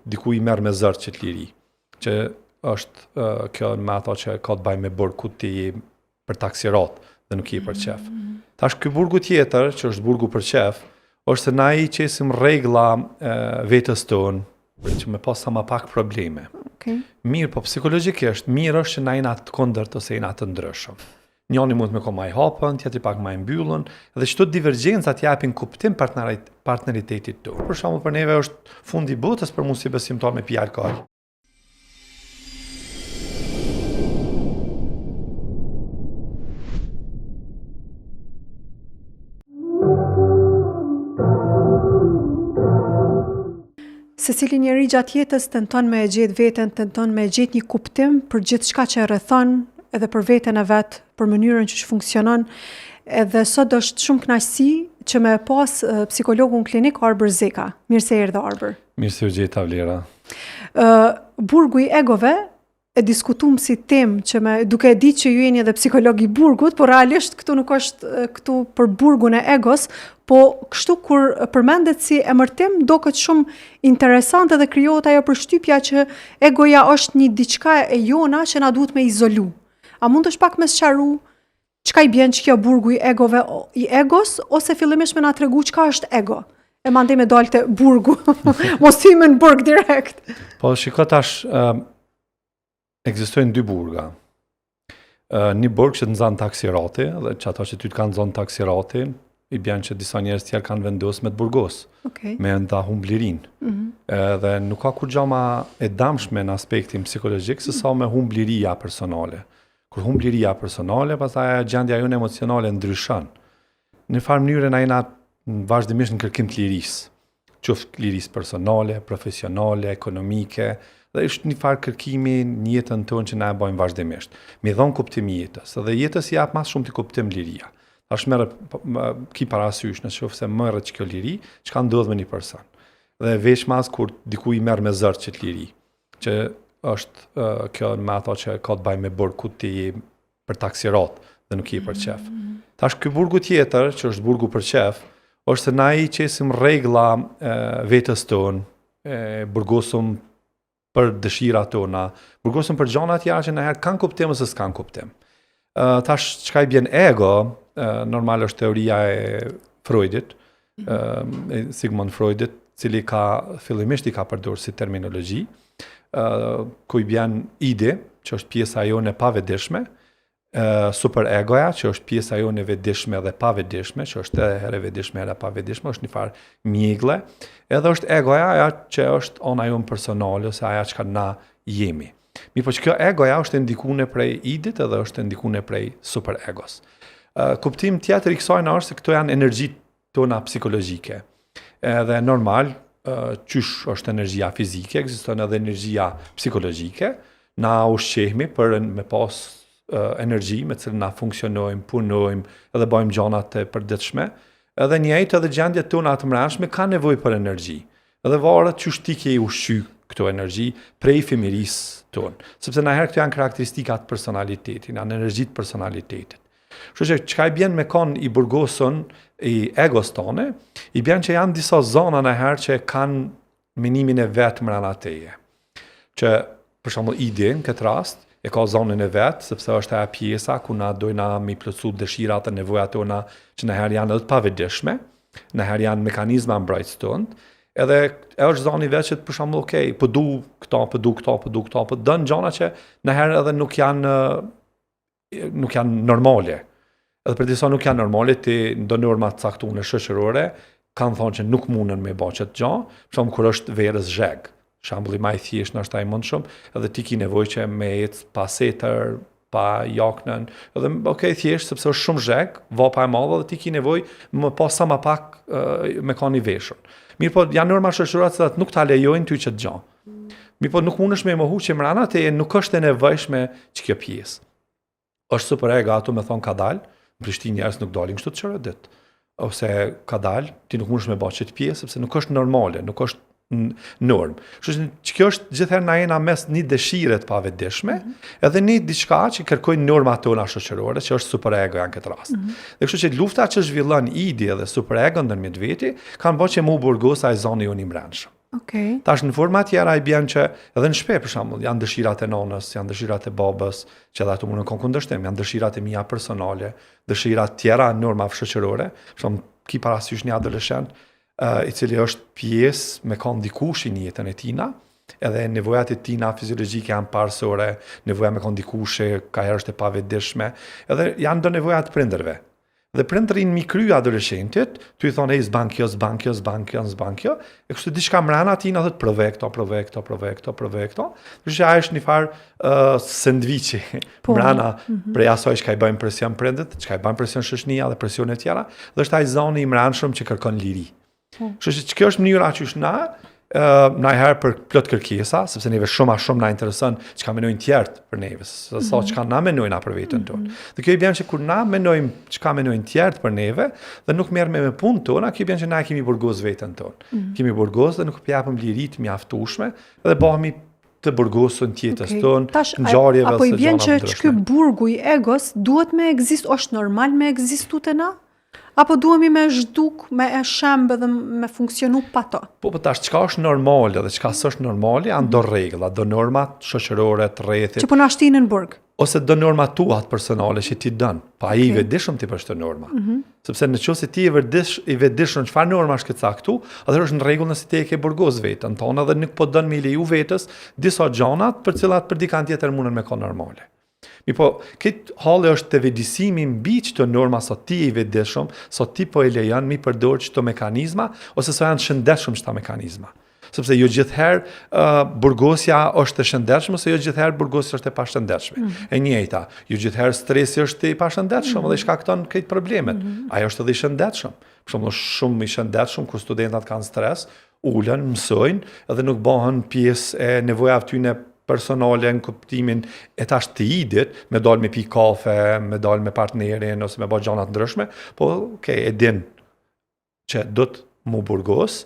diku i merr me zërt që t'liri, që është kjo me ato që ka të bëjë me burgu ti për taksirat dhe nuk je për qef. Tash ky burgu tjetër, që është burgu për qef, është se na i qesim regla vetës tonë, që me pas sa ma pak probleme. Okay. Mirë, po psikologjikisht, mirë është që na jena të kundërt ose jena të ndryshëm. Njëri mund me ko ma i hapën, tjetri pak ma i mbyllën, dhe çdo divergjencat japin kuptim partneritetit tu. Për shembull, për neve është fundi i botës për mua si besimtar me pi alkool. Secili njeri gjatë jetës tenton me e gjetë veten, tenton me e gjetë një kuptim për gjithë shka që e rrethon, edhe për veten e vetë, për mënyrën që funksionon, edhe sot është shumë kënaqësi që me pas psikologun klinik Arber Zeka. Mirë se erdhe Arber. Mirë se u gjeta Vlera. Burgu i egove e diskutum si temë që duke e ditë që ju jeni edhe psikolog i burgut, por realisht këtu nuk është këtu për burgun e egos, po kështu kur përmendet si emërtim do këtë shumë interesant edhe krijohet ajo përshtypja që egoja është një diçka e jona që na duhet me izolu. A mund është pak me sqaru çka i bën që kjo burgu i egos ose fillimisht me na tregu çka është ego? E mandej me dalte burgu, mos hymë në burg direkt. Po shiko tash, ekzistojnë dy burga. Një burg që të nxan taksirati, dhe që ato që ty të kanë nxan taksiratin, i bjen që disa njerëz tjerë kanë vendosur me të burgos, me nda humblirin. Dhe nuk ka kur gjama e damshme në aspektin psikologjik se sa me humbliria personale. Kur humbliria personale, pastaj gjendja jonë emocionale ndryshon. Në farë mënyrë na jena vazhdimisht në kërkim të lirisë, qoftë lirisë personale, profesionale, ekonomike, dhe është një farë kërkimi në jetën tonë që na e bëjmë vazhdimisht. Me dhon kuptim jetës, dhe jetës jap më shumë të kuptim liria. Tash merr ki parasysh nëse merret kjo liri, çka ndodh me një person. Dhe veç mas kur diku i merr me zërt që t'liri, që është kjo me ato që ka të bëjë me burgu ti për taksirat dhe nuk je për qef. Tash ky burgu tjetër, që është burgu për qef, është se na i qesim regla vetës tonë, burgosum për dëshirat tona, burgosum për gjana tjera që nëherë kanë kuptim ose s'kan kuptim. Tash çka i bjen ego, normal është teoria e Freudit, Sigmund Freudit, cili fillimisht i ka përdorur si terminologji, ku i bjen ide, që është pjesa jone e pavetdijshme, super egoja, që është pjesa jone e vetëdijshme dhe pavetdijshme, që është edhe herë vetëdijshme edhe pavetdijshme, është një farë mjegle, edhe është egoja ajo që është ona jonë personale ose ajo që na jemi. Mi po që kjo egoja është ndikune prej idit edhe është ndikune prej super egos. Kuptim tjetër i kësaj është se këto janë energjit tona psikologjike. Edhe normal, qysh është energjia fizike, ekziston edhe energjia psikologjike, na ushqehemi për me pas energji me cilën na funksionojmë, punojmë edhe bëjmë gjanat e përditshme, edhe njëjtë edhe gjendjet tona të mbrëmshme ka nevojë për energji. Edhe varet qysh ti ke ushqy këto energji prej fëmirisë tonë. Sepse na herë këto janë karakteristikat personalitetit, janë energjitë personalitetit. Kështu që çka i bjen me kon i burgosun i egos tonë, i bjen që janë disa zona na herë që kanë menimin e vet mbrana teje. Që për shembull ide në këtë rast e ka zonën e vet, sepse është ajo pjesa ku na dojna mi plotsu dëshirat e nevojat tona që na herë janë edhe të pavetdijshme, na herë janë mekanizma mbrojtës tonë. Edhe është zoni vetë që për shembull, po du këto, po dën gjëra që na herë edhe nuk janë normale. Edhe për disa nuk janë normale, ti ndo norma të caktuara shoqërore kanë thonë që nuk mundën me bëj çet gjë, për shembull kur është verës zheg. Shembulli më i thjeshtë është ai mundshëm, edhe ti ke nevojë që me ecë pa setër, pa jaknën, edhe thjesht sepse është shumë zheg, vapa e madhe dhe ti ke nevojë më pas sa më pak me kanë i veshur. Mirë po, janë norma shoqërore që nuk ta lejojnë ty që të gjë. Mirë po, nuk mundesh me mohu që mrana te nuk është e nevojshme që kjo pjesë. Është super ego ato me thon ka dal, në Prishtinë njerëz nuk dalin kështu të çfarë dit. Ose ka dal, ti nuk mundesh me bëj çet pjesë sepse nuk është normale, nuk është norm. Kështu që kjo është gjithherë na jena mes një dëshire të pavetdijshme, edhe një diçka që kërkojnë normat tona shoqërore, që është super ego në këtë rast. Dhe kështu që lufta që zhvillon ide dhe super ego ndërmjet veti, kanë bërë që mu burgos ai zoni jonë i mbrëmshëm. Tash në forma tjera i bjen që edhe në shpe, për shembull, janë dëshirat e nonës, janë dëshirat e babës, që edhe ato mundën kon kundërshtim, janë dëshirat e mia personale, dëshirat tjera norma shoqërore, për shembull, ki parasysh një adoleshent i cili është pjesë me ka ndikush në jetën e tina, edhe nevojat e tina fiziologjike janë parësore, nevoja me ka ndikushe, ka herë është e pavetëdijshme, edhe janë do nevojat prindërve. Dhe prindërin mi kryu adoleshentit, tu i thonë, zbankjo, e kështu diçka mrena tina dhe të prove këto, që ajo është një farë sendviqi mrena prej asoj që ka i bëjmë presion prindët, që ka i bëjmë presion shoqënia dhe presionet tjera, dhe është ai zoni i mrenshëm që kërkon liri. Kështu që kjo është mënyra që është na herë për plot kërkesa, sepse neve shumë na intereson çka menojnë tjerët për neve, sa çka na menojnë për veten tonë. Dhe kjo i bën që kur na menojmë çka menojnë tjerët për neve dhe nuk merrem me punën tonë, kjo i bën që na kemi burgos veten tonë. Kemi burgos dhe nuk japim liri të mjaftueshme dhe bëhemi të burgosur në tjetës tonë, ngjarjeve apo i bën që ky burgu i egos duhet me është normal me ekzistu te na? Apo duhemi me zhduk, me e shembe dhe me funksionu pa to? Po tash, çka është normale dhe çka s'është normale, janë do rregulla, do normat shoqërore të rrethit. Që po na shtinë në burg. Ose do norma tuat personale që ti dën, pa i vetëdijshëm ti për çdo norma. Sepse nëse ti i vetëdijshëm çfarë norma është caktu, atëherë është në rregull nëse ti e ke burgos veten tonë dhe nuk po don me leju vetes disa gjëra për cilat për dikant tjetër mundën me kon normale. Po, këtë halë është të vedisimi mbi çdo norma sa ti i vetëdijshëm, sa ti po e lejon mi përdor çdo mekanizma ose sa janë shëndetshëm çdo mekanizma. Sepse jo gjithherë burgosja është e shëndetshme ose jo gjithherë burgosja është e pashëndetshme. E njëjta, jo gjithherë stresi është i pashëndetshëm dhe shkakton këto problemet. Ajo është edhe i shëndetshëm. Për shembull, shumë i shëndetshëm kur studentat kanë stres, ulën, mësojnë dhe nuk bëhen pjesë e nevojave tyne personale në kuptimin e tash të idit, me dalë me pi kafe, me dalë me partnerin, ose me bëjë gjëra të ndryshme, po e din që do të mu burgos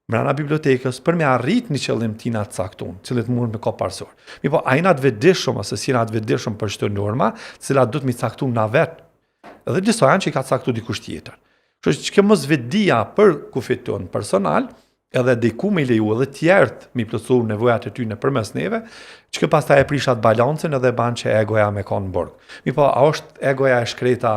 brenda bibliotekës për me arrit një qëllim tina të caktuar, cilët mund me ka parsor. Po a jena të vetëdijshëm ose si jena të vetëdijshëm për çdo norma, cilat do të mi caktuar na vet. Edhe disa janë që i ka caktuar dikush tjetër. Kështu që kjo mos vetdia për kufit ton personal, edhe diku me leju edhe tjertë mi plotësu nevojat e ty në përmes neve, që pastaj e prishat balancën edhe ban që egoja me ka në borg. Po, a është egoja e shkreta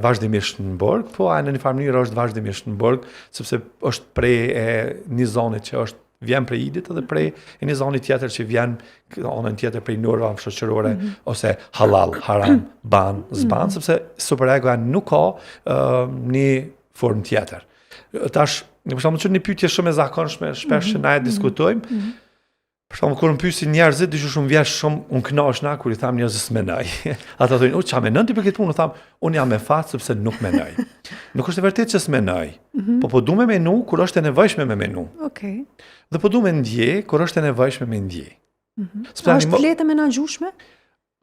vazhdimisht në borg, po a në një farë mënyrë është vazhdimisht në borg, sepse është prej e një zonit që vjen prej idit edhe prej e një zonit tjetër që vjen onën tjetër prej normave shoqërore ose halal, haram, ban, zban, sepse superegoja nuk ka një formë tjetër. Tash, për shembull, një pyetje shumë e zakonshme, shpesh që na e diskutojmë. Për shembull, kur më pyesin njerëzit, diçka shumë vjesh shumë unë kënaqna kur i tham njerëzit s'menoj. Ata thonë, "U ç'a mendon ti për këtë punë?" Tham, "Unë jam me fat sepse nuk menoj." Nuk është e vërtetë që s'menoj. Po du me menu kur është e nevojshme me menu. Dhe po du me ndje kur është e nevojshme me ndje. A është vletë menaxhueshme?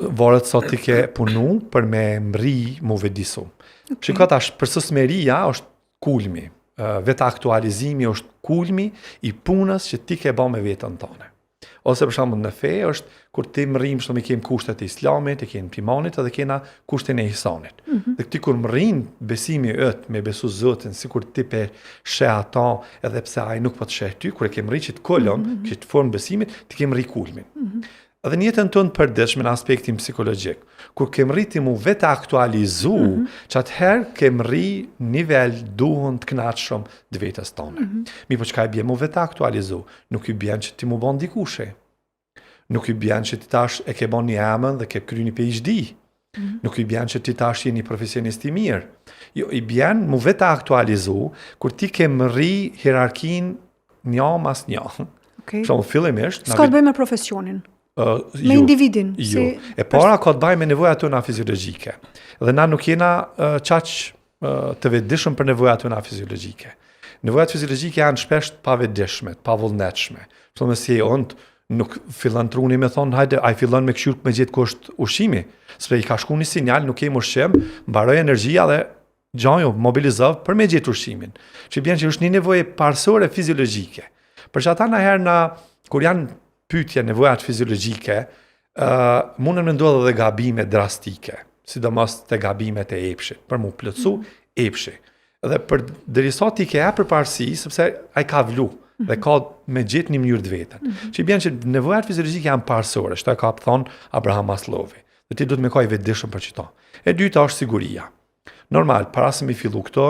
Varet sa ti ke punu për me mri mu vedisu. Shikoj tash, përsosmëria është kulmi. Vetë aktualizimi është kulmi i punës që ti ke bë me veten tënde. Ose për shembull në fe është kur ti mrrim shumë kem kushtet e Islamit, e kem imanit edhe kena kushtin e ihsanit. Dhe ti kur mrrin besimi yt me besu Zotin, sikur ti pe sheh ata edhe pse ai nuk po të sheh ty, kur e ke mrrit kolon, këtë formë besimit, ti ke mrri kulmin. Edhe në jetën tonë përditshme në aspektin psikologjik, kur kem rriti mu vetë aktualizu, që atëherë kem rri nivel duhën të knaqshëm të vetës tonë. Mi po çka i bje mu vetë aktualizu, nuk i bjen që ti mu bon dikushe. Nuk i bjen që ti tash e ke bon një emën dhe ke kry një PhD. Nuk i bjen që ti tash je një profesionist i mirë. Jo, i bjen mu vetë aktualizu, kur ti kem rri hierarkin një mas një. Shumë fillimisht... S'ka të bëj me profesionin? Me individin? Jo. E para ka të bëj me nevojat tona fiziologjike. Dhe na nuk jena qaq të vetëdijshëm për nevojat tona fiziologjike. Nevojat fiziologjike janë shpesh pa vetëdijshme, pa vullnetshme. Thonë si ont nuk fillon truni me thonë, hajde, ai fillon me këshill me gjetë kusht ushqimi. Sepse i ka shku një sinjal, nuk kem ushqim, mbaroj energjia dhe gjajo mobilizov për me gjetë ushqimin. Që bjen që është një nevojë parësore fiziologjike. Për që ata na herë kur janë pyetje nevojat fiziologjike, mundën me ndodhë dhe gabime drastike, sidomos të gabimet e epshit, për mu plotësu epshi. Dhe për derisa ti ke përparësi, sepse ai ka vlu, dhe ka me gjetë një mënyrë të vetën. Që i bjen që nevojat fiziologjike janë parësore, shto e ka thonë Abraham Maslowi. Dhe ti duhet me ka i vetëdijshëm për çito. E dyta është siguria. Normal, para se mi fillu këto,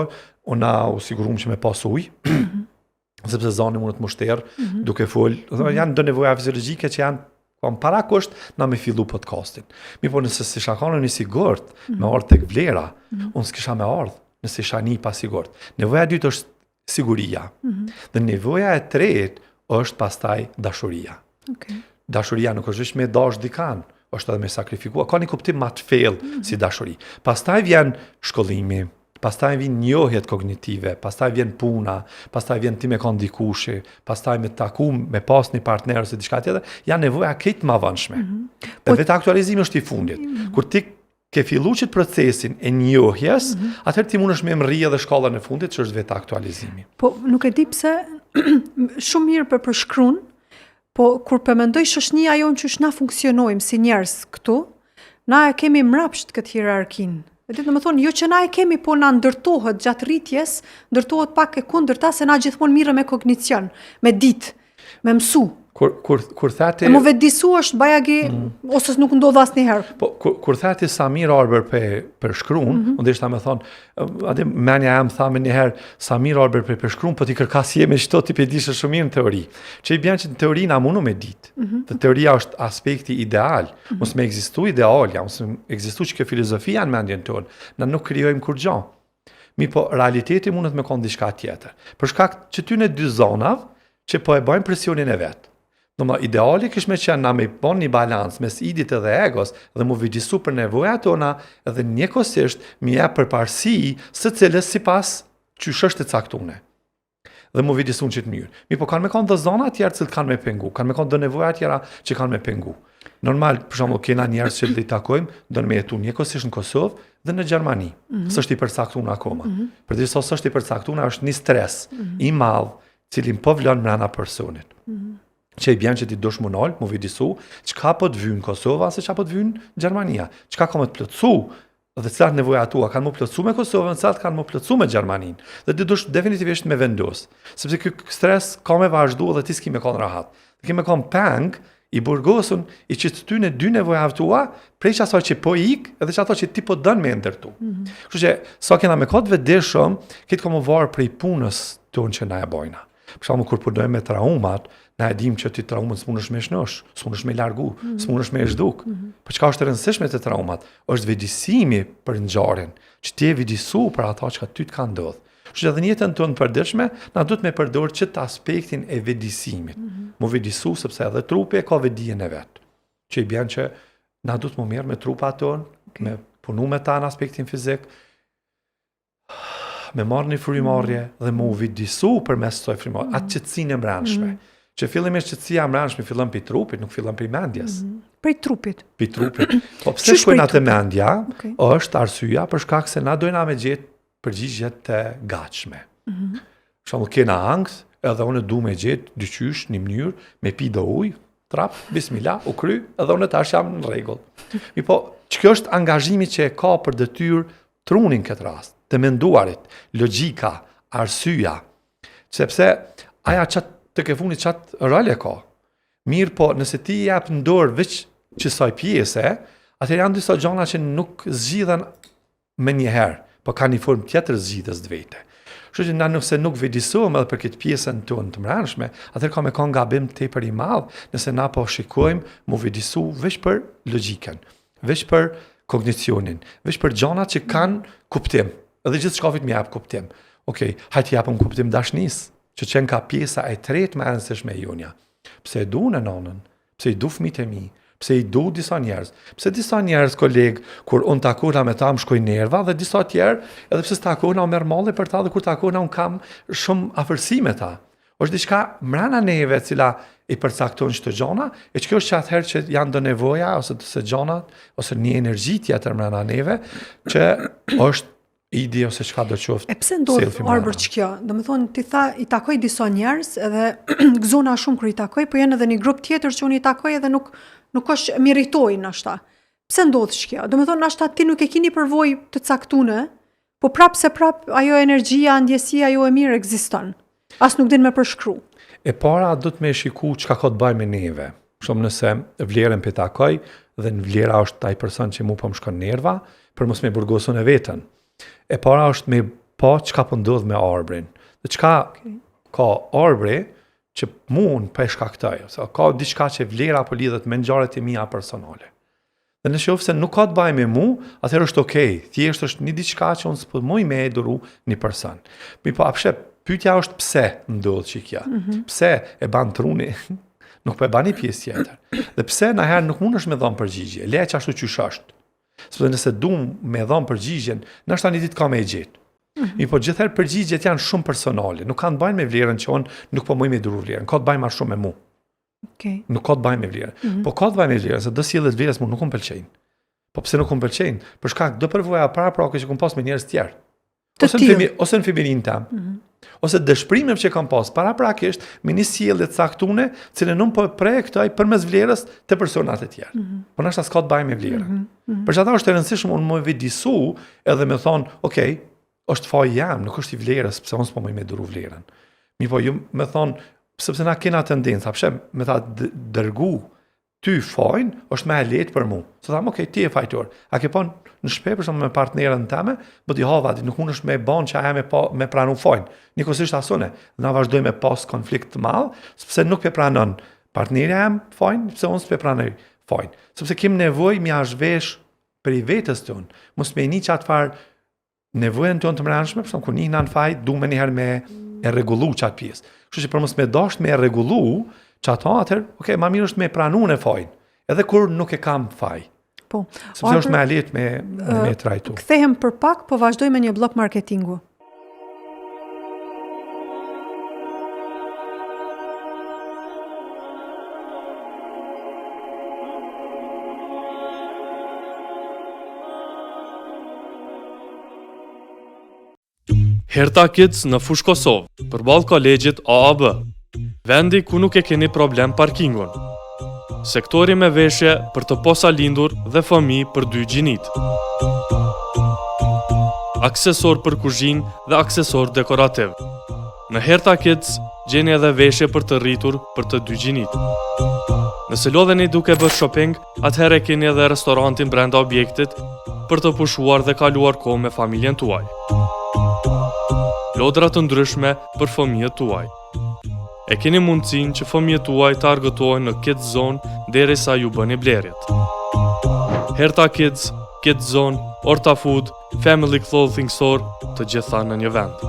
unë u sigurum që me pas ujë, sepse zani mund të mushter, duke fol, janë do nevoja fiziologjike që janë para kusht na me fillu podcastin. Mi po nëse si shakone një sigurt, me ardhë tek vlera, unë s'kisha me ardhë, nëse isha një pa sigurt. Nevoja e dytë është siguria. Dhe nevoja e tretë është pastaj dashuria. Dashuria nuk është vetëm me dash dikan, është edhe me sakrifikua. Ka një kuptim ma të thellë si dashuri. Pastaj vjen shkollimi, pastaj vjen njohjet kognitive, pastaj vjen puna, pastaj vjen ti me kanë dikushi, pastaj me taku, me pas një partner ose diçka tjetër, janë nevoja krejt më avantshme. Dhe vetë aktualizimi është i fundit. Kur ti ke fillu qëtë procesin e njohjes, atëherë ti mundesh me mrri edhe shkallën e fundit që është vetë aktualizimi. Po nuk e di pse shumë mirë për përshkruan, po kur përmendoj shoqënia jonë që na funksionojmë si njerëz këtu, na e kemi mrapsht këtë hierarkinë. Dhe do të thonë, jo që na e kemi, po na ndërtohet gjatë rritjes, ndërtohet pak e kundërta se na gjithmonë mirë me kognicion, me ditë, me mësu. Kur thati... E mu vetëdisu është bajagi, ose nuk ndodh asnjëherë. Po, kur thati Samir Arber për shkruan, unë ishta me thonë, ade menja jam thamë njëherë, Samir Arber për shkruan, po ti kërkas jeme qëto ti pedishe shumë mirë në teori. Që i bjen që në teori na mundu me ditë. Dhe teoria është aspekti ideal. Mos me egzistu idealja, mos me egzistu që kjo filozofia në mendjen tonë. Na nuk krijojmë kur gjo. Mi po, realiteti mundet me konë diçka tjetër. Për shkak që ty në dy zonav, që po e bëjmë presionin e vetë. Ideali kish me qenë na me bon një balans mes idit edhe egos dhe mu vëgjisu për nevojat tona edhe njëkohësisht mi jep përparësi së cilës sipas qysh është të caktune. Dhe mu vëgjisu në qitë mënyrë. Mi po kanë me konë dhe zona tjerë cilë kanë me pengu, kanë me konë dhe nevojat tjera që kanë me pengu. Normal, për shembull, kena njerëz që i takojmë, do në me jetu njëkohësisht në Kosovë dhe në Gjermani. S'është i përcaktuar akoma. Përderisa s'është i përcaktuar, është një stres i madh, cilin po vlon brenda personit. Që i bjen që ti dosh më nalë, më vidisu, qka po të vynë Kosova, se qka po të vynë Gjermania. Qka ka më të plëtsu, dhe cilat nevoja tua, kanë më plëtsu me Kosovën, cilat kanë më plëtsu me Gjermanin. Dhe ti dosh definitivisht me vendos. Sepse kjo stres ka me vazhdu dhe ti s'ki me konë rahat. Dhe ki me konë peng, i burgosun, i që të ty në dy nevoja tua, prej që aso që po ik, edhe që ato që ti po dënë me ndërtu. Kështu që, sa kena me kotë vedeshëm, kitë ka më varë prej punës tonë që na e bojna. Për shkakun kur punojmë me traumat, na e dim që ti traumat s'mundesh me shnosh, s'mundesh me largu, s'mundesh me zhduk. Po çka është e rëndësishme te traumat, është vëdisimi për ngjarjen, që ti e vëdisu për ata që ty të kanë ndodhur. Kështu që edhe në jetën tonë të përditshme, na duhet me përdorë çet aspektin e vëdisimit. Mu vëdisu sepse edhe trupi ka vëdijen e vet. Që i bën që na duhet më mirë me trupat tonë, me punu me ta në aspektin fizik, me marrë një frymarrje dhe me u vëdisu përmes kësaj frymarrje, atë qetësinë e brendshme. Që fillimisht qetësia e brendshme fillon pi trupit, nuk fillon pi mendjes. Prej trupit. Pi trupit. Po pse shkojnë atë mendja? Është arsyeja për shkak se na dojna me gjetë përgjigje të gatshme. Për shembull, kena ankth, edhe unë du me gjetë dyqysh një mënyrë me pi do ujë, trap, bismillah, u kry, edhe unë tash jam në rregull. Mi po, kjo është angazhimi që e ka për detyrë trunin këtë rast, të menduarit, logjika, arsyeja. Sepse aja çat të ke funi qatë rële ka. Mirë po, nëse ti jep në dorë veç qësaj pjese, atër janë disa gjana që nuk zgjidhen me njëherë, po ka një formë tjetër zgjidhës të vete. Kështu që na nëse nuk vëdisohem edhe për këtë pjesën tonë të mbrëmshme, atër ka me kanë gabim tepër i madh, nëse na po shikojmë mu vëdisu veç për logjikën, veç për kognicionin, veç për gjanat që kanë kuptim, edhe gjithë shkafit mi jap kuptim. Okej, hajtë japëm kuptim dashnisë, që qenë ka pjesa e tretë më e rëndësishme e jonja. Pse e du në nonën, pse i du fëmijët e mi, pse i du disa njerëz, pse disa njerëz kolegë, kur unë takohna me ta më shkoj nerva, dhe disa tjerë, edhe pse takohna unë merr malli për ta, dhe kur takohna unë kam shumë afërsi me ta. Është diçka mrena neve cila i përcakton çdo gjona, e që kjo është që atëherë që janë do nevoja, ose të gjanat, ose një energji tjetër mrena neve, që është idi ose çka do qoftë. E pse ndodh Arber kjo? Do të thonë ti tha i takoj disa njerëz edhe gëzona shumë kur i takoj, po janë edhe një grup tjetër që unë i takoj edhe nuk është meritojnë ashta. Pse ndodh kjo? Do të thonë ashta ti nuk e keni përvojë të caktuar, po prap ajo energjia, ndjesia jo e mirë ekziston. As nuk din me përshkru. E para do të me shiku çka ka të bëj me neve. Shumë nëse vlerën pe takoj dhe në vlera është taj person që mu po më shkon nerva, për mos me burgosun e vetën. E para është me pa çka po ndodh me arbrin. Dhe çka ka arbri që mund për shkaktoj, ose ka diçka që vlera po lidhet me ngjarjet e mia personale. Dhe në qoftë se nuk ka të bëjë me mu, atëherë është okay, thjesht është një diçka që unë s'po muj me e duru një person. Mi po apshe, pyetja është pse ndodh çikja. Pse e ban truni? Nuk po e bani pjesë tjetër. Dhe pse na herë nuk mundesh me dhon përgjigje. Le ashtu qysh është. Sepse nëse dum me dhon përgjigjen, ndoshta një ditë ka me e gjetë. Po gjithherë përgjigjet janë shumë personale, nuk kanë të bëjnë me vlerën që unë nuk po muj me duru vlerën, ka të bëjnë ma shumë me mu. Nuk ka të bëjnë me vlerën. Po ka të bëjnë me vlerën, se do sjellët vlerës mu nuk më pëlqejnë. Po pse nuk më pëlqejnë? Për shkak do përvoja para prake që kum pas me njerëz tjerë. Ose në feminin tam. Ose dëshprimet që kam pas para prakisht me një sjellje të caktune, cilën unë po projektoj përmes vlerës të personat e tjerë. Po ndoshta s'ka të bëjë me vlerën. Për çfarë është e rëndësishme unë më vëdisu edhe më thon, okay, është faj jam, nuk është i vlerës, pse unë s'po më me duru vlerën. Mi po ju me thonë, sepse na kena tendencë, apshe me ta dërgu ty fajnë, është me e letë për mu. Se thamë, okay, ti e fajtor. A ke po në shpe, për shumë me partnerën teme, bë t'i hava, nuk unë është me ban që aja me pranu fajnë. Nikosisht asone, na vazhdoj me pas konflikt të malë, sepse nuk pe pranon partnerja jam fajnë, sepse unë s'pe pranoj fajnë. Sepse kim nevoj mi ashvesh për i vetës të unë. Mos me një qatë farë nevojën tonë të mranshme, përsa kur një në faj, du me njëherë me e regullu qatë pjesë. Kështu që për mos me dasht me e regullu, që ato atër, okay, ma mirë është me pranu në fajnë, edhe kur nuk e kam faj. Po. Sepse është me alit me trajtu. Kthehem për pak, po vazhdoj me një blok marketingu. Herta Kids në Fush Kosovë, përballë kolegjit AAB, vendi ku nuk e keni problem parkingun. Sektori me veshje për të posa lindur dhe fëmijë për 2 gjinit. Aksesor për kuzhinë dhe aksesor dekorativ. Në Herta Kids gjeni edhe veshje për të rritur për të 2 gjinit. Nëse lodheni duke bërë shopping, atëherë keni edhe restorantin brenda objektit për të pushuar dhe kaluar kohë me familjen tuaj. Lodra të ndryshme për fëmijët tuaj. E keni mundësinë që fëmijët tuaj të argëtojnë në Kids Zone derisa ju bëni blerjet. Herta Kids, Kids Zone, Orta Food, Family Clothing Store, të gjitha në një vend.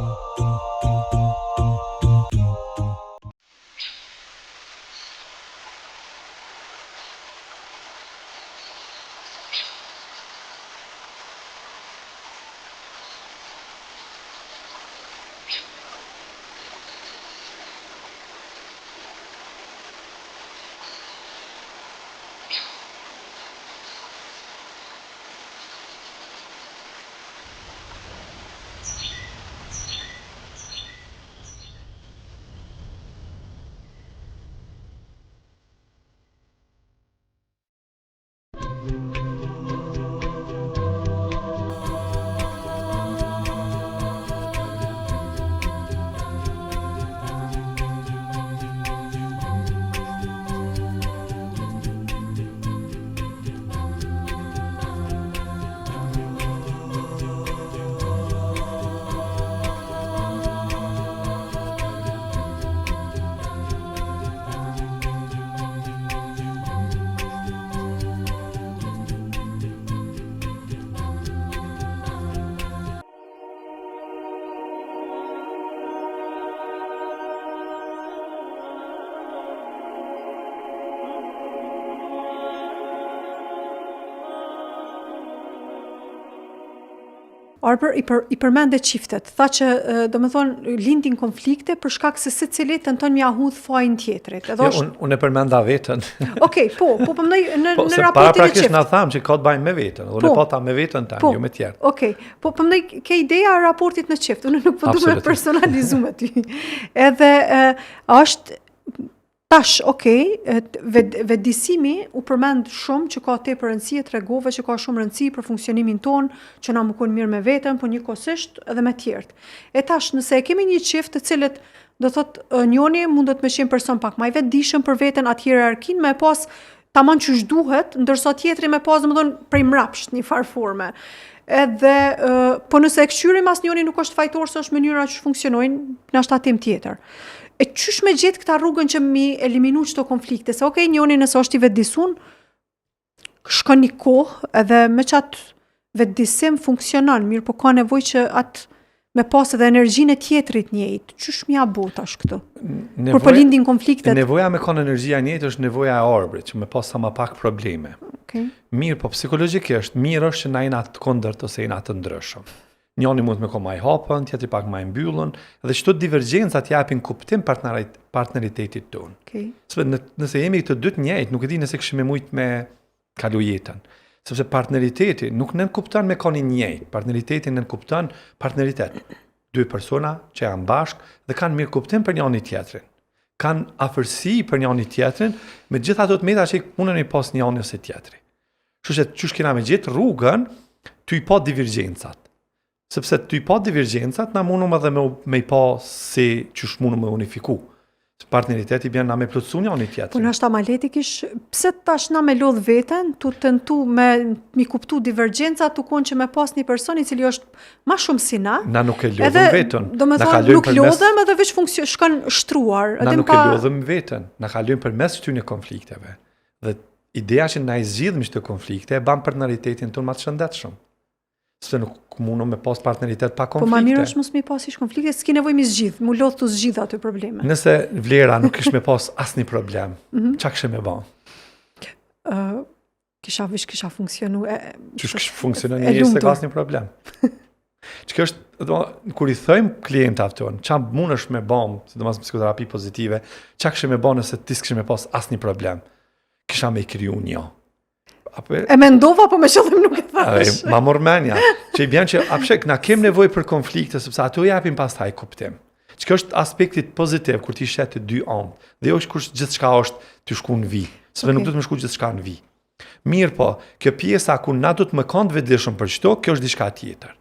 Arber i përmende çiftet. Tha që domethënë lindin konflikte për shkak se secili tenton mja hudh fajin tjetrit. Edhe unë e përmenda vetën. Okej, po mendoj në raportin e çift. Para prakisht na tham që ka të bëjë me vetën, unë po ta me vetën tani, jo me tjerë. Okej, po mendoj ke ideja e raportit në çift, unë nuk po duam të personalizuar me ty. Edhe është tash, vetëdijsimi u përmend shumë që ka tepër rëndësi, tregove që ka shumë rëndësi për funksionimin ton, që na më kon mirë me veten, po njëkohësisht edhe me tjerët. E tash nëse e kemi një çift të cilët do thot njoni mundet me qenë person pak më i vetëdijshëm për veten, atë hierarkin me pas tamam ç'është duhet, ndërsa tjetri me pas domethënë prej mrapsht një farë forme. Edhe po nëse e këshyrim asnjëri nuk është fajtor se është mënyra që funksionojnë në shtatim tjetër. E qysh me gjetë këta rrugën që mi eliminu çdo konflikte, se okej, njëri nëse është i vetëdisun, shkon një kohë edhe me qatë vetëdisim funksionon, mirë po ka nevojë që atë me pas edhe energjinë e tjetrit njëjtë. Qysh mi abo tash këtu? Kur po lindin konfliktet. Nevoja me kanë energjia njëjtë është nevoja e arbrit, që me pas sa më pak probleme. Okay. Mirë, po psikologjikisht mirë është që na jena të kundërt ose jena të ndryshëm. Njëri mund me ko më i hapën, tjetri pak më i mbyllën, dhe çdo divergjencat japin kuptim partneritetit tonë. Okay. Sepse nëse jemi të dy të njëjtë, nuk e di nëse kishim mujt me kalu jetën. Sepse partneriteti nuk nënkupton me koni njëjtë, partneriteti nënkupton partneritet. Dy persona që janë bashkë dhe kanë mirë kuptim për njëri tjetrin. Kanë afërsi për njëri tjetrin, me gjitha ato të meta që mundën me pas njëri ose tjetri. Kështu që çush kena me gjetë rrugën ty pa divergjencat. Sepse ty pa divergjencat na mundum edhe me i pa se çush mundum me unifiku. Partneriteti bjen na me plotësu njëri tjetrin. Po nashta ma leti pse tash na me lodh veten, tu tentu me mi kuptu divergjencat, tu kon që me pas një person i cili është ma shumë si na. Na nuk e lodhëm vetën. Do me thonë nuk lodhëm edhe veç shkon shtruar. Na nuk e lodhëm vetën, na kalojmë përmes këtyre konflikteve. Dhe ideja që na i zgjidhim çdo konflikte e bën partneritetin tonë më të shëndetshëm. Se nuk mundon me pas partneritet pa konflikte. Po ma mirë është mos me pas ish konflikte, s'ki nevojë mi zgjidh, mu lodh të zgjidh aty probleme. Nëse Vlera nuk kish me pas asnjë problem, çka kishe me bën? Kisha funksionu. Çish kish funksionon një se ka asnjë problem. Çka është, kur i thojmë klientave tonë, çfarë mundesh me bën, sidomos me psikoterapi pozitive, çka kishe me bën nëse ti s'kishe me pas asnjë problem? Kisha me kriju një. E mendova, po me qëllim nuk e thash. Ma mormenja, që i bjen që apshek, na kem nevojë për konflikte, sepse ato japin pastaj kuptim. Çka është aspektit pozitiv kur ti shet të dy anë, dhe jo është kur gjithçka është të shku në vi, sepse nuk do të më shku gjithçka në vi. Mirë po, kjo pjesa ku na do të më kanë vetëdijshëm për çdo, kjo është diçka tjetër.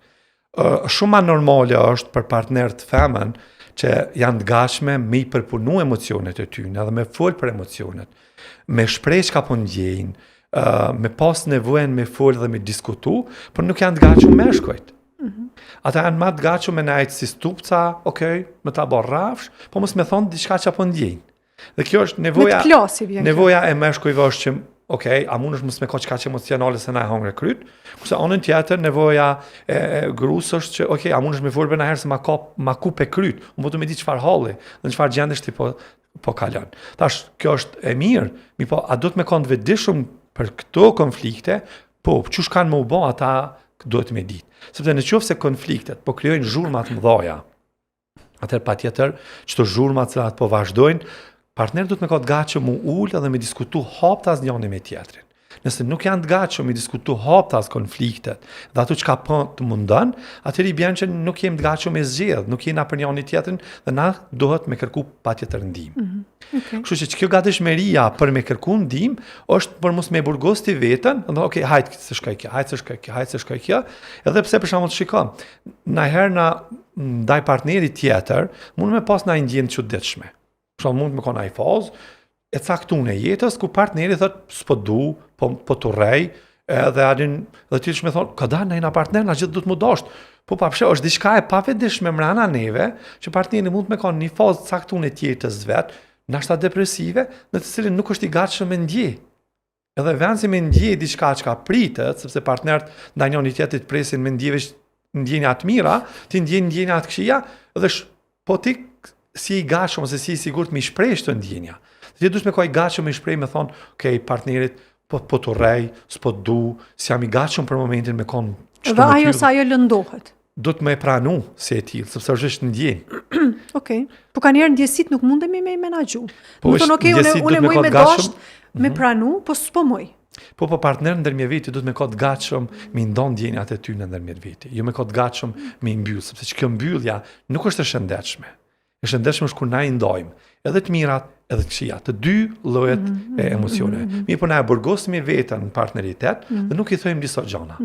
Shumë më normale është për partnerët femën që janë të gatshme me i përpunu emocionet e tyre, edhe me fol për emocionet, me shpreh çka po ndjejnë, me pas nevojën me fol dhe me diskutu, por nuk janë të gatshëm me shkojt. Ata janë më të gatshëm me najtë si stupca, okej, me ta bërë rafsh, po mos me thonë diçka që po ndjejnë. Dhe kjo është nevoja e meshkujve është që, okej, a mund është mos me ka qka që emocionale se na e hangre kryt, kurse anën tjetër nevoja e grus është që, okej, a mund është me folbe na herë se ma kupe kryt, unë po të me di qëfar halli, dhe çfarë gjendesh ti po kalon. Tash, kjo është e mirë, mi po, a do të me kanë vetëdijshëm për këto konflikte, po, çush kanë më u bë ata duhet me ditë. Sepse në qoftë se konfliktet po krijojnë zhurma të mëdha, atëherë patjetër çdo zhurma që po vazhdojnë, partneri duhet me ka të gatshëm u ul dhe me diskutu haptas njëri me tjetrin. Nëse nuk janë të gatshëm me diskutu haptas konfliktet, dhe ato çka po të mundon, atëherë i bën që nuk jemi të gatshëm me zgjedh, nuk jemi na për njëri tjetrin dhe na duhet me kërku patjetër ndihmë. Okay. Kështu që kjo gatishmëria për me kërku ndihmë është për mos me burgosti veten, ndonë okay, hajt se shkoj kjo, hajt se shkoj kjo, edhe pse për shembull shikon, na herë na ndaj partnerit tjetër, mund me pas na ndjenjë të çuditshme. Për shembull mund me kon ai fazë e caktuar e jetës ku partneri thot s'po du, po turrej, edhe adin dhe ti më thon, ka dalë na partner na gjithë do të më dasht. Po papshe është diçka e pavetëdijshme mbrana neve, që partneri mund me kon një fazë caktuar e jetës vet, nashta depresive, në të cilin nuk është i gatshëm me ndje. Edhe vend si me ndje diçka që pritet, sepse partnerët ndaj njëri tjetrit presin me ndjenja të mira, ti ndjen ndjenja të këqija, dhe po ti si i gatshëm ose si i sigurt me shpreh këtë ndjenja. Ti duhet me i gatshëm me shpreh me thon, okay, partnerit po turrej, s'po du, si jam i gatshëm për momentin me kon çdo. Dhe ajo sa ajo lëndohet. Do të më pranu si e tillë, sepse është ndjenjë. Okej. Po kanë njerë ndjesit nuk mundemi me i menaxhu. Po më thonë, okay, unë moj me dasht, me pranu, po s'po moj. Po partner ndërmjet veti duhet me ka të gatshëm me ndon ndjenjat e tyre ndërmjet veti. Jo me ka të gatshëm me mbyll, sepse kjo mbyllja nuk është e shëndetshme. E shëndetshme është kur na i ndajmë edhe të mirat, edhe të këqijat, të dy llojet e emocioneve. Mirë, po na e burgosmi veten në partneritet dhe nuk i thojmë disa gjëra.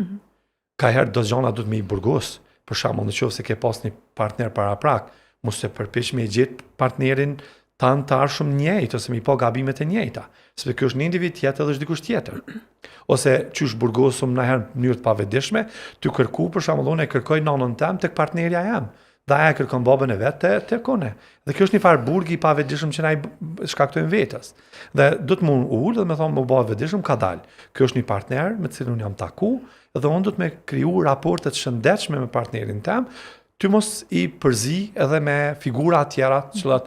Ka herë do gjëra duhet me i burgos. Për shembull, nëse ke pas një partner paraprak, mos e përpiq me gjetë partnerin tanë të arshëm njëjtë, ose mi po gabimet e njëjta. Sepse kjo është një individ tjetër dhe është dikush tjetër. Ose qysh burgosum nëherë në mënyrë të pavetëdijshme, ty kërku për shembull unë e kërkoj nanën tem tek partnerja jam. Dhe aja kërkon babën e vet te kone. Dhe kjo është një farë burgi i pavetëdijshëm që na i shkaktojmë vetës. Dhe do të më ul dhe më thonë më bëhet vetëdijshëm ka dalë. Kjo është një partner me të cilin unë jam taku dhe unë do të me kriju raporte të shëndetshme me partnerin tem, ty mos i përzi edhe me figura tjera që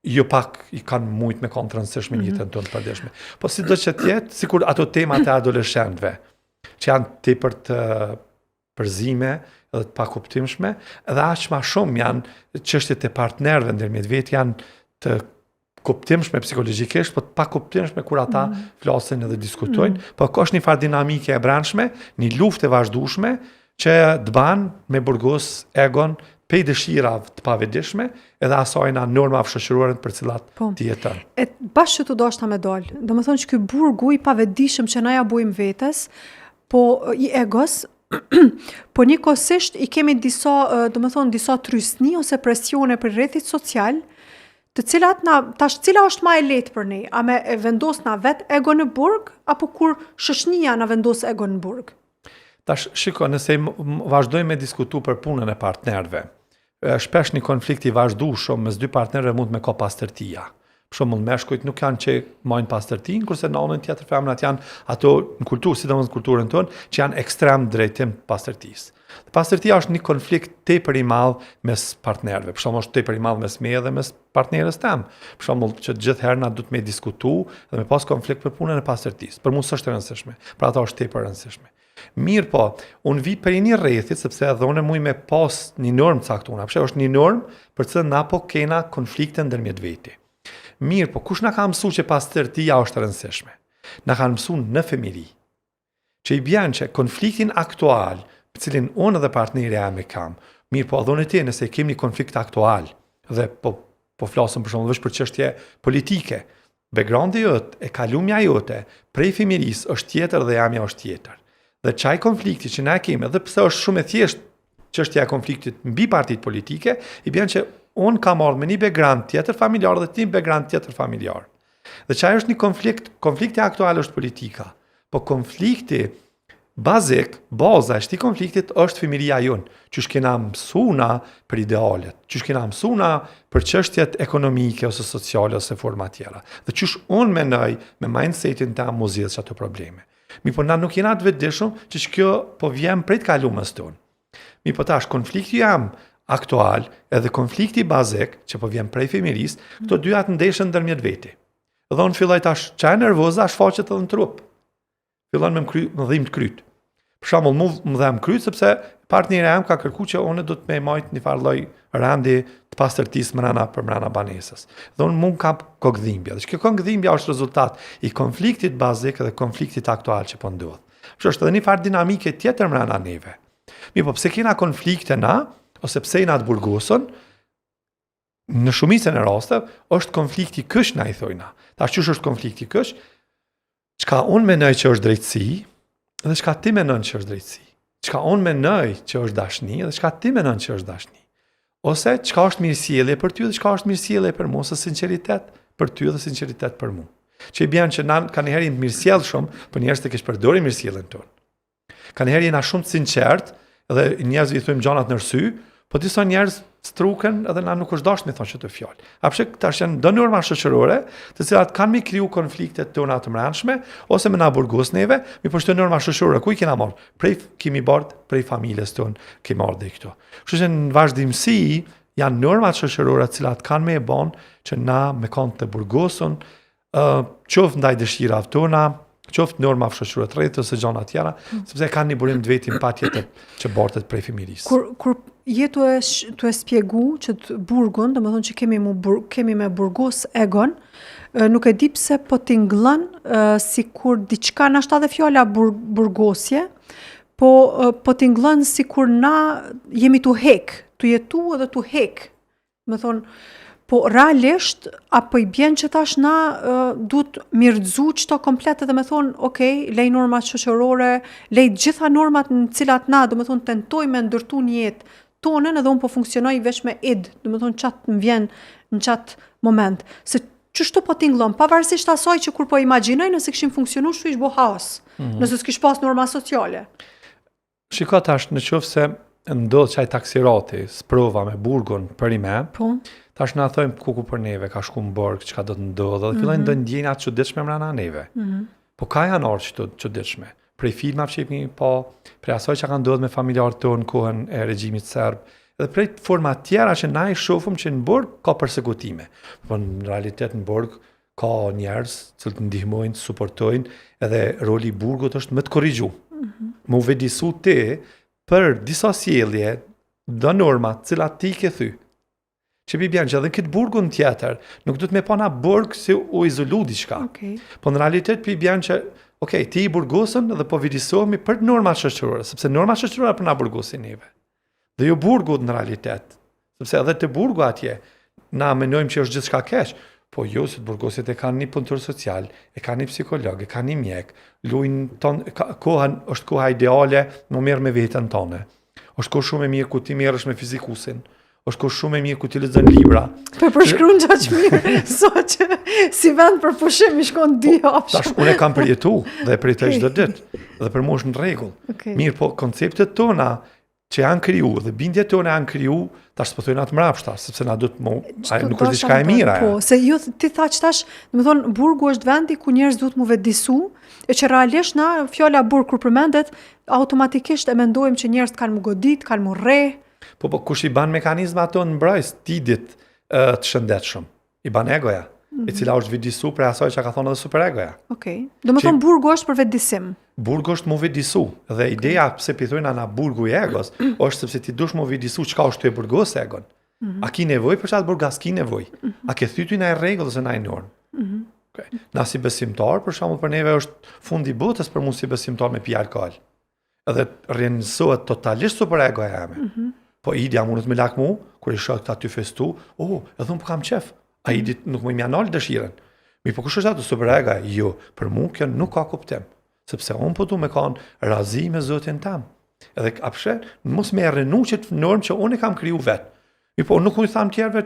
jo pak i kanë mujt me kanë të rëndësishme në jetën tonë të përditshme. Po si do që tjetë, sikur ato temat e adoleshentëve, që janë tepër të përzime edhe të pakuptimshme, edhe aq më shumë janë çështjet e partnerëve ndërmjet vetë janë të kuptimshme psikologjikisht, po të pakuptimshme kur ata flasin edhe diskutojnë, po ka është një farë dinamike e brendshme, një luftë e vazhdueshme që të ban me burgos egon pej dëshirave të pavetëdijshme edhe asajna normave shoqërore për cilat të jeton. E bashkë të doshta me dal. Domethënë që ky burgu i pavetëdijshëm që na ja bujmë vetes, po i egos, po njëkohësisht i kemi disa trysni ose presione për rrethit social, të cilat cila është më e lehtë për ne? A me e vendos na vet egon në burg apo kur shoqënia na vendos egon në burg? Tash shiko, nëse vazhdojmë me diskutu për punën e partnerëve, shpesh një konflikt i vazhdueshëm mes dy partnerëve mund me ka pastërtia. Për shembull, meshkujt nuk janë që majnë pastërtin, kurse në anën tjetër femrat janë ato në kulturë, sidomos në kulturën tonë, që janë ekstrem drejtim të pastërtisë. Pastërtia është një konflikt tepër i madh mes partnerëve. Për shembull, është tepër i madh mes meje dhe mes partnerës tem. Për shembull, që gjithherë na duhet me diskutu dhe me pas konflikt për punën e pastërtisë. Për mua s'është e rëndësishme. Për ata është tepër e rëndësishme. Mirë po, unë vi për një rrethit, sepse edhe unë muj me pas një normë caktuna, përse është një normë për që na po kena konflikte ndërmjet veti. Mirë po, kush na ka mësu që pastërtia është rëndësishme? Na ka mësu në femiri, që i bjen që konfliktin aktual, për cilin unë dhe partnerja me kam, mirë po, edhe unë e ti, nëse kemi një konflikt aktual, dhe po flasëm për shumë për çështje politike, backgroundi jote, e kalumja jote, prej femiris është tjetër dhe jamja është tjetër. Dhe çaj konflikti që na kemi, edhe pse është shumë e thjeshtë çështja e konfliktit mbi partitë politike, i bën që unë kam ardhur me një background tjetër familjar dhe ti një background tjetër familjar. Dhe çaj është një konflikti aktual është politika, po konflikti bazik, baza e këtij konfliktit është fëmiria jonë, çush kena mësuna për idealet, çush kena mësuna për çështjet ekonomike ose sociale ose forma tjera. Dhe çush unë mendoj me mindsetin tam mos zgjidh ato probleme. Mi po na nuk jena të vetëdijshëm që kjo po vjen prej të kalumës tonë. Mi po tash konflikti jam aktual edhe konflikti bazik që po vjen prej femirisë, këto dyja të ndeshën ndërmjet veti. Dhe unë filloj tash çaj nervoza shfaqet edhe në trup. Fillon me më dhimbë kryt. Për shembull, më dhem kryt sepse partneri jam ka kërkuar që unë do të më majt një farë lloj randi të pastërtisë brenda banesës. Dhe unë mund kam kokdhimbje. Dhe kjo kokdhimbja është rezultat i konfliktit bazik dhe konfliktit aktual që po ndodh. Që është edhe një farë dinamike tjetër brenda neve. Mi po pse kena konflikte na, ose pse na të burgosën, në shumicën e rasteve është konflikti kësh na i thojna. Tash çush është konflikti kësh? Çka unë mendoj që është drejtësi, dhe çka ti mendon që është drejtësi. Çka unë mendoj që është dashni, dhe çka ti mendon që është dashni. Ose çka është mirësjellje për ty dhe çka është mirësjellje për mua, ose sinqeritet për ty dhe sinqeritet për mua. Që i bjen që na kanë herë të mirësjellshëm, por njerëz të keq përdorin mirësjelljen tonë. Kanë herë jena shumë të sinqert dhe njerëzve i thojmë gjanat në sy, po disa njerëz struken edhe na nuk është dashur me thonë çdo fjalë. Apshe tash janë do norma shoqërore, të cilat kanë mi kriju konfliktet tona të mbrëmshme ose me na burgos neve, mi po çdo norma shoqërore ku i kena marrë? Kemi bart prej familjes tonë, kemi marrë dhe këto. Kështu që në vazhdimsi janë normat shoqërore të cilat kanë me e bën që na me kanë të burgosun, qoftë ndaj dëshirave tona, qoftë norma shoqërore të rrethit ose gjëra tjera, sepse kanë një burim të vetin patjetër që bartet prej fëmirisë. Kur jetu e spjegu që të burgun, domethënë që kemi me burgos egon, nuk e di pse po tingëllën sikur diçka na shta dhe fjala burgosje, po tingëllën sikur na jemi tu hek, tu jetu edhe tu hek. Domethënë po realisht, apo i bjen që tash na duhet mirëgzu çto komplet edhe me thonë, okay, lej normat shoqërore, lej gjitha normat në cilat na, domethënë tentojmë me ndërtu një jetë tonën edhe unë po funksionoj veç me id, do të thonë qatë më vjen në qatë moment. Se çështu po tingëllon, pavarësisht asaj që kur po imagjinoj nëse kishim funksionuar shtu ish bo haos, nëse s'kish pas norma sociale. Shiko tash, në qoftë se ndodh çaj taksirati, sprova me burgun për i me, tash na thojmë kuku për neve, ka shku në burg, çka do të ndodhë, dhe fillojnë do ndjenja të çuditshme mbrana neve. Po ka janë orë që të çuditshme. Prej filmave që jepni, po prej asaj që ka ndodhur me familjarët tonë kohën e regjimit serb, edhe prej forma tjera që na i shohim që në burg ka persekutime. Po në realitet në burg ka njerëz që të ndihmojnë, të suportojnë, edhe roli i burgut është më të korrigju. Më u vedisu ti për disa sjellje dhe norma të cilat ti ke thy. Që pi bjen që edhe në këtë burgun tjetër, nuk do të me pa na burg si u izolu diçka. Po në realitet pi bjen që ti i burgosën dhe po vedisohemi për norma shoqërore, sepse norma shoqërore për na burgosin neve. Dhe jo burgut në realitet, sepse edhe të burgu atje, na menojmë që është gjithçka keq, po jo se të burgosit e kanë një punëtor social, e kanë një psikolog, e kanë një mjek, është koha ideale më mirë me veten tonë. Është kohë shumë e mirë ku ti merresh me fizikusin, është kohë shumë e mirë ku ti lexon libra. Po përshkruan gjaq mirë, sot që si vend për pushim i shkon 2 hapë. Tash unë kam përjetu dhe e pritej çdo ditë, dhe për mua është në rregull. Mirë, po konceptet tona që janë kriju dhe bindjet tona janë kriju, tash s'po thojnë atë mrapshta, sepse na do të nuk është diçka e mira. Po, se ju ti thaç tash, domethënë burgu është vendi ku njerëz duhet mu vetëdisu, e që realisht na fjala burg kur përmendet, automatikisht e mendojmë që njerëz kanë mu godit, kanë mu rre. Po kush i ban mekanizma ato në mbrojtës tidit të shëndetshëm? I ban egoja, e cila është vedisu për asaj që ka thonë edhe superegoja. Domethënë burgu është për vetëdisim. Burgu është mu vedisu, dhe ideja pse pithojnë ana burgu i egos, është sepse ti dush mu vedisu çka është të burgos egon. A ki nevoj për qatë burg, as ki nevoj. A ke thyty na e rregull ose na e norm. Na si besimtar, për shembull për neve është fundi botës për mua si besimtar me pi alkool. Edhe rrjedhsohet totalisht superegoja jame. Po idja mundet me lak mu, kur i shoh këta ty festu, edhe unë po kam qef. A idi nuk më mjanol dëshiren. Mi po kush është ato superega? Jo, për mua kjo nuk ka kuptim. Sepse unë po du me kanë razi me Zotin tam. Edhe apshe, mos me rrenu që të normë që unë e kam kriju vetë. Mi po nuk unë thamë tjerëve,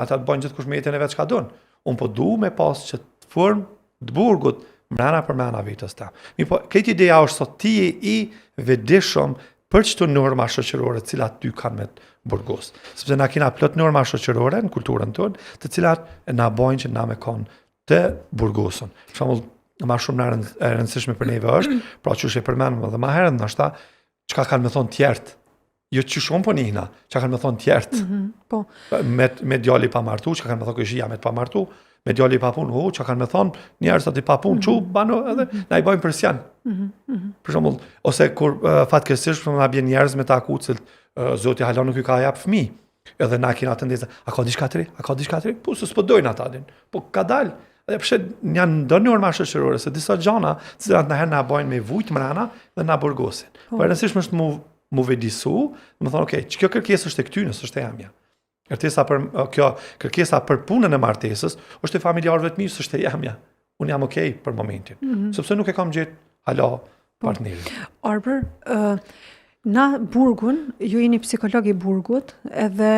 ata të bëjnë gjithë kush me jetën e vetë që ka donë. Unë po du me pas që të formë të burgut mrena për mrena vitës tam. Mi po, këtë ideja është sot ti i vedishëm për qëto norma shoqërore cilat ty kanë me të burgos. Sepse na kina plot norma shoqërore në kulturën tonë, të cilat na bojnë që na me kanë të burgosën. Për shembull, ma shumë e rëndësishme për neve është, pra që është e përmenëm dhe ma herën nështë ta, çka kanë me thonë tjertë, jo që shumë po njëna, që kanë me thonë tjertë, me djali pa martu, që kanë me thonë këshia me të pa martu, me djali pa pun, që kanë me thonë njerës ati pa pun, që bano edhe, na i bojmë përsjan. Për shumë, ose kur fatkesish, na bjen njerës me ta ku cilë, Zoti hala nuk ju ka japë fëmi, edhe na kina tendeza, a ka diçka tëri? Po, se s'po dojnë ata din, po ka dalë. Dhe përse janë ndo norma shoqërore, se disa gjana, cilat na herë na bojnë me vujt mrena dhe na burgosin. Po e rëndësishme është mu vedisu, më thonë, që kjo kërkesë është e këtynës, është e jamja. Kjo kërkesa për punën e martesës, është e familjarëve të mirë, është e jamja. Unë jam okej për momentin. Sepse nuk e kam gjetë hala partnerin. Arber, na burgun, ju jeni psikolog i burgut, edhe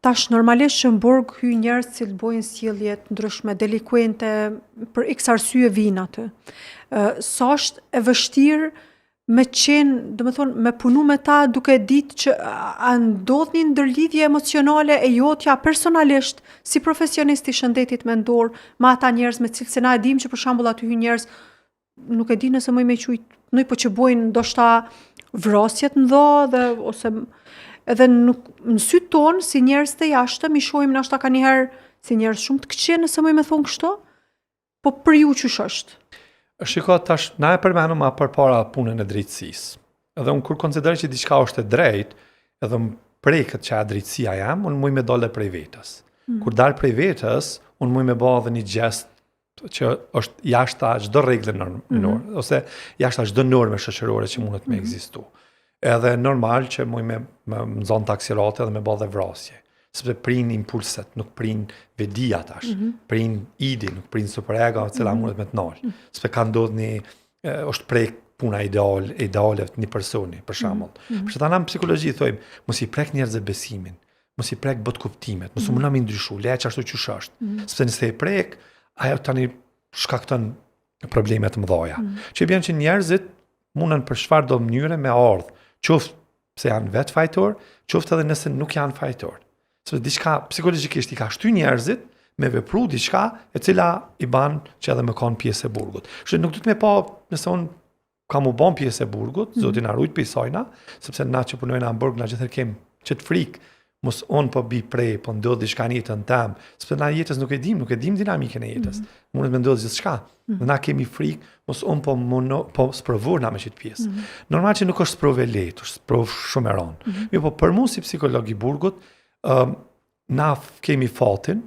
tash normalisht që në burg hy njerëz që të bojnë sjellje të ndryshme, delikuente, për x arsye vijnë aty. Sa është e vështirë me qenë, domethënë me punu me ta duke ditë që a ndodh një ndërlidhje emocionale e jotja personalisht si profesionist i shëndetit mendor me ata njerëz me cilë se na e dim që për shembull aty hy njerëz nuk e di nëse më me quajt po që bojnë ndoshta vrasjet ndho dhe ose edhe në sytë tonë, si njerëz të jashtëm, i shohim nashta ka njëherë si njerëz shumë të këqij nëse më thonë kështu, po për ju ç'është është? Shiko, tash, na e përmenëm a përpara punën e drejtësisë. Edhe unë kur konsideroj që diçka është e drejtë, edhe më preket që a drejtësia jam, unë muj me dole prej vetës. Kur dalë prej vetës, unë muj me bëha dhe një gjest që është jashta çdo rregull ose jashta çdo norme shoqërore që mundet me ekzistu. Edhe normal që muj me nxon taksirate dhe me bë dhe vrasje. Sepse prin impulset, nuk prin vedia tash. Prin idi, nuk prin superega, cila mundet me të nalë. Sepse ka ndodhur është prej puna ideale të një personi, për shembull. Për shkak në psikologji thojmë, mos i prek njerëzve besimin, mos i prek bot kuptimet, mos u mëna mi ndryshu, leja ashtu që është. Sepse nëse e prek, ajo tani shkakton probleme të mëdha. Që bën që njerëzit mundën për çfarë do mënyre me ardh, qoftë pse janë vetë fajtor, qoftë edhe nëse nuk janë fajtor. Sepse diçka psikologjikisht i ka shty njerëzit me vepru diçka e cila i ban që edhe më kanë pjesë e burgut. Kështu nuk duhet me pa nëse unë kam u bën pjesë e burgut, Zoti na rujt prej sajna, sepse na që punojnë në Hamburg na gjithë kem çet frikë, mos on po bi prej, po ndodh diçka në jetën tëm, sepse na jetës nuk e dim dinamikën e jetës. Mundet me ndodh gjithçka. Na kemi frikë, mos on po sprovor na me çit pjesë. Normal që nuk është sprovë lehtë, është sprovë shumë e rëndë. Po për mua si psikolog i burgut, na kemi fatin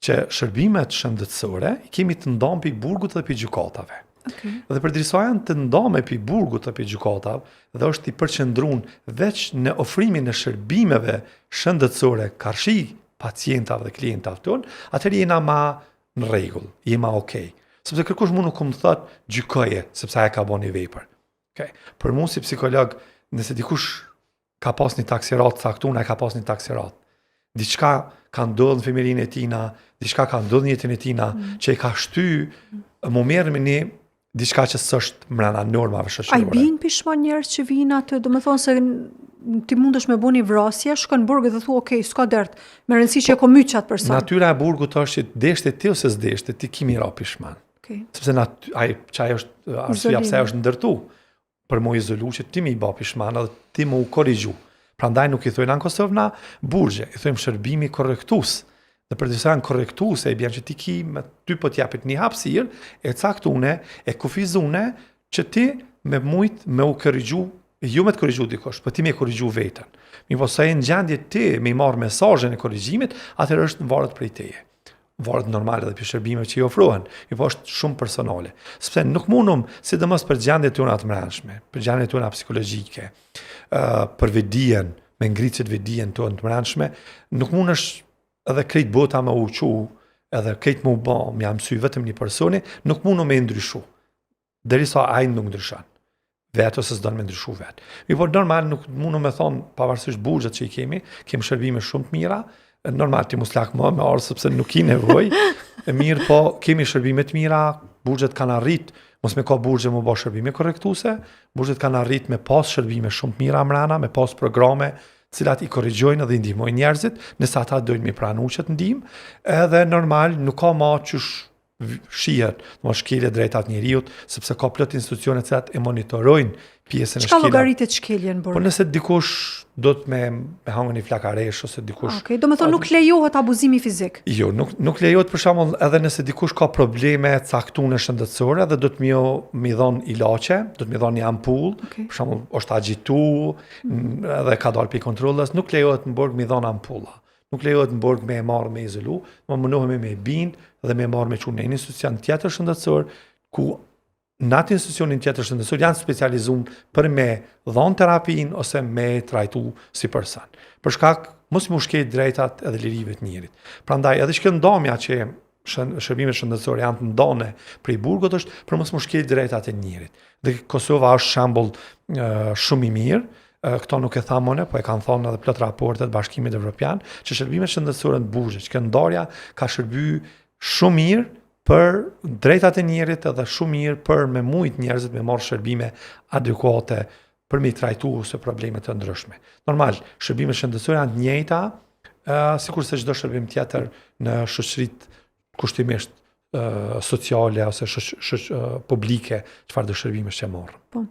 që shërbimet shëndetësore i kemi të ndonë për burgut dhe për gjykatave. Dhe përderisa janë të ndonë për burgut dhe për gjykatave, dhe është i përqendruar veç në ofrimin e shërbimeve shëndetësore karshi pacientave dhe klientave tonë, atëherë jena ma në rregull, jema okej. Sepse kërkush mund nuk më thotë gjykoje, sepse ajo ka bënë vepër. Për mua si psikolog, nëse dikush ka pas një taksirat caktuar, ai ka pas një taksirat. Diçka ka ndodhur në femirinë e tina, diçka ka ndodhur në jetën e tina, që e ka shty më merr me një diçka që s'është brenda normave shoqërore. Ai bin pishmon njerëz që vinë atë, domethënë se ti mundesh me bëni vrasje, shkon në burg dhe thu okay, s'ka dert. Me rëndësi që e komyç atë person. Natyra e burgut është që deshte ti ose s'deshte, ti kimi ra pishman. Sepse ai çaj është arsyeja pse është ndërtu. Për mu izolu që ti më i bë pishman dhe ti më u korrigju. Prandaj nuk i thojnë në Kosovë na burgje, i thojmë shërbimi korrektues. Dhe për disa janë korrektuese, e bjen që ti ki me ty po t'japit një hapësirë e caktune, e kufizune, që ti me mujt me u korrigju, jo me të korrigju dikush, po ti me korrigju veten. Mi po sa e në gjendje ti me i marrë mesazhin e korrigjimit, atëherë është varet prej teje. Varet normale dhe për shërbime që i ofrohen, mi po është shumë personale. Sepse nuk mundum, sidomos për gjendjet tona të mbrëmshme, për gjendjet tona psikologjike, për vedijen, me ngritjet vedijen tonë të mbrëmshme, nuk mundesh edhe krejt bota me uqu, edhe krejt me u ba, me jam sy vetëm një personi, nuk mundu me ndryshu. Derisa ai nuk ndryshan. Vetë ose s'don me ndryshu vetë. Mi por normal nuk mundu me thonë, pavarësisht burgjet që i kemi shërbime shumë të mira, normal ti mos lak më me orë, sepse nuk i nevoj, e mirë po kemi shërbime të mira, burgjet kanë arrit, mos me ka burgje më bë shërbime korrektuse, burgjet kanë arrit me pas shërbime shumë të mira mrena, me pas programe, cilat i korrigjojnë dhe i ndihmojnë njerëzit, nëse ata dojnë mi pranu që të ndihmë, edhe normal nuk ka ma qysh shihet, më shkelje drejtat njeriut, sepse ka plot institucione cilat e monitorojnë pjesën e shkelja. Çka llogaritet shkelje në burg? Po nëse dikush do të me hangë një flakaresh ose dikush. Okej, domethënë nuk lejohet abuzimi fizik. Jo, nuk lejohet për shembull edhe nëse dikush ka probleme caktuar shëndetësore dhe do të mi dhon ilaçe, do të mi dhon një ampull, për shembull është agjitu, edhe ka dalë pi kontrollës, nuk lejohet në burg mi dhon ampulla. Nuk lejohet në burg me e marrë me izolu, më mundohemi me e bind dhe me e marrë me qunë në një institucion tjetër shëndetësor, ku në atë institucionin tjetër shëndetësor janë specializuar për me dhon terapin ose me trajtu si person. Për shkak mos më shkel drejtat edhe lirive të njerit. Prandaj edhe shkëndomja që shërbimet shëndetësore janë të ndone prej burgut është për mos më shkel drejtat e njerit. Dhe Kosova është shembull shumë i mirë. Këto nuk e thamone, po e kanë thonë edhe plot raportet Bashkimit Evropian, që shërbimet shëndetësore në burgje, që këndarja ka shërby shumë mirë për drejtat e njerit edhe shumë mirë për me mujt njerëzit me marrë shërbime adekuate për me i trajtu ose problemet të ndryshme. Normal, shërbimet shëndetësore janë të njëjta, sikur se çdo shërbim tjetër në shoqëritë kushtimisht sociale ose publike, çfarë do shërbimesh që marr. Po.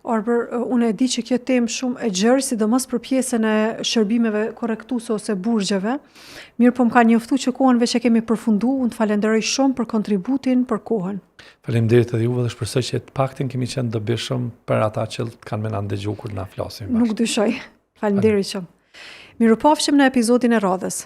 Arbër, unë e di që kjo temë shumë e gjerë, sidomos për pjesën e shërbimeve korrektuese ose burgjeve. Mirë po më ka njoftu që kohën veç e kemi përfundu, unë të falenderoj shumë për kontributin, për kohën. Faleminderit edhe juve dhe shpresoj që të paktën kemi qenë dobishëm për ata që kanë me na ndëgju kur na flasim bashkë. Nuk dyshoj. Faleminderit shumë. Mirupafshim në episodin e radhës.